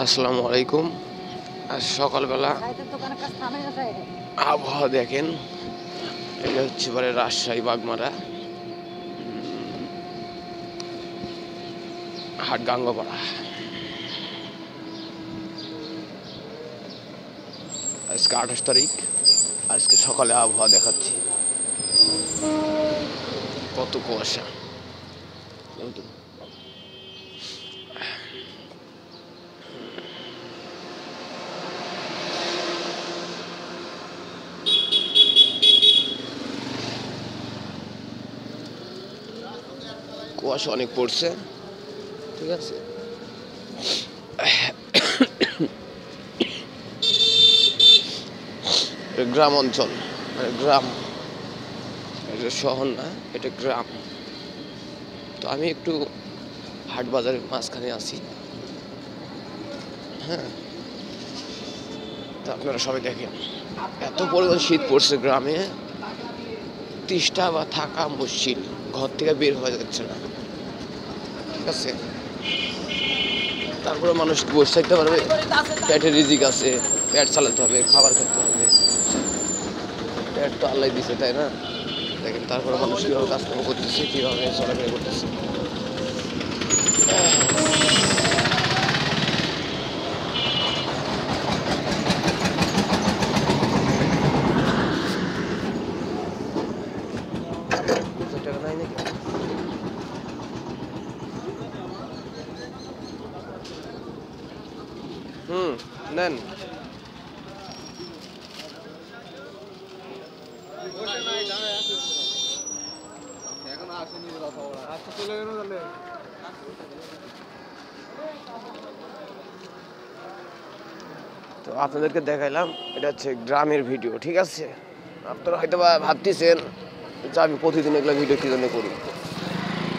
আসসালামু আলাইকুম। আজ সকালবেলা আবহাওয়া দেখেন, এটা হচ্ছে পরে রাজশাহী বাগমারা হাট গাঙ্গপাড়া। আজকে 28 তারিখ। আজকে সকালে আবহাওয়া দেখাচ্ছি, কত কুয়াশা। কুয়াশা অনেক পড়ছে, ঠিক আছে। গ্রাম অঞ্চল, মানে গ্রাম, এটা শহর না, এটা গ্রাম। তো আমি একটু হাট বাজারের মাঝখানে আছি। হ্যাঁ, তো আপনারা সবাই দেখেন, এত পরিমাণ শীত পড়ছে গ্রামে, তিষ্টা বা থাকা মুশকিল, ঘর থেকে বের হয়ে যাচ্ছে না, ঠিক আছে। তারপরে মানুষ বসে থাকতে পারবে, পেটের রিজিক আছে, পেট চালাতে হবে, খাবার খেতে হবে, পেট তো আল্লাহ দিছে, তাই না? দেখেন তারপরে মানুষ কীভাবে কাজকর্ম করতেছে, কীভাবে চলাফেরা করতেছে। টাকা নাই নাকি? নেন। তো আপনাদেরকে দেখাইলাম, এটা হচ্ছে গ্রামের ভিডিও, ঠিক আছে। আপনারা হয়তো বা ভাবতেছেন যে আমি প্রতিদিন এগুলো ভিডিও কী জন্য করি,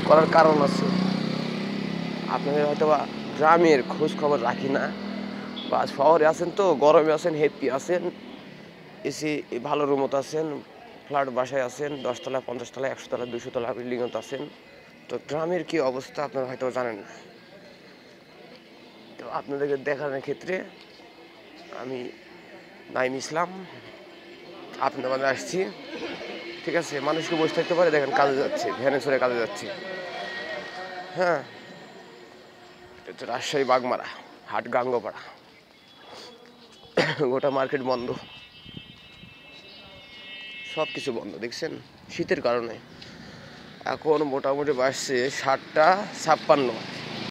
করার কারণ আছে। আপনাদের হয়তো বা গ্রামের খোঁজ খবর রাখি না, বা শহরে আছেন, তো গরমে আছেন, হ্যাপি আছেন, এসি ভালো রুমত আছেন, ফ্ল্যাট বাসায় আছেন, 10 তলা, 50 তলা, 100 তলা, 200 তলা বিল্ডিংত আছেন। তো গ্রামের কি অবস্থা আপনারা হয়তো জানেন না। তো আপনাদেরকে দেখানোর ক্ষেত্রে আমি নাইম ইসলাম আপনাদের মাঝে আসছি, ঠিক আছে। মানুষকে বসে থাকতে পারে, দেখেন কাজে যাচ্ছে, ভ্যানে চড়ে কাজে যাচ্ছে। হ্যাঁ, এটা রাজশাহী বাগমারা হাট গাঙ্গপাড়া। গোটা মার্কেট বন্ধ, সব কিছু বন্ধ, দেখছেন শীতের কারণে। এখন মোটামুটি বাজছে 7টা 56।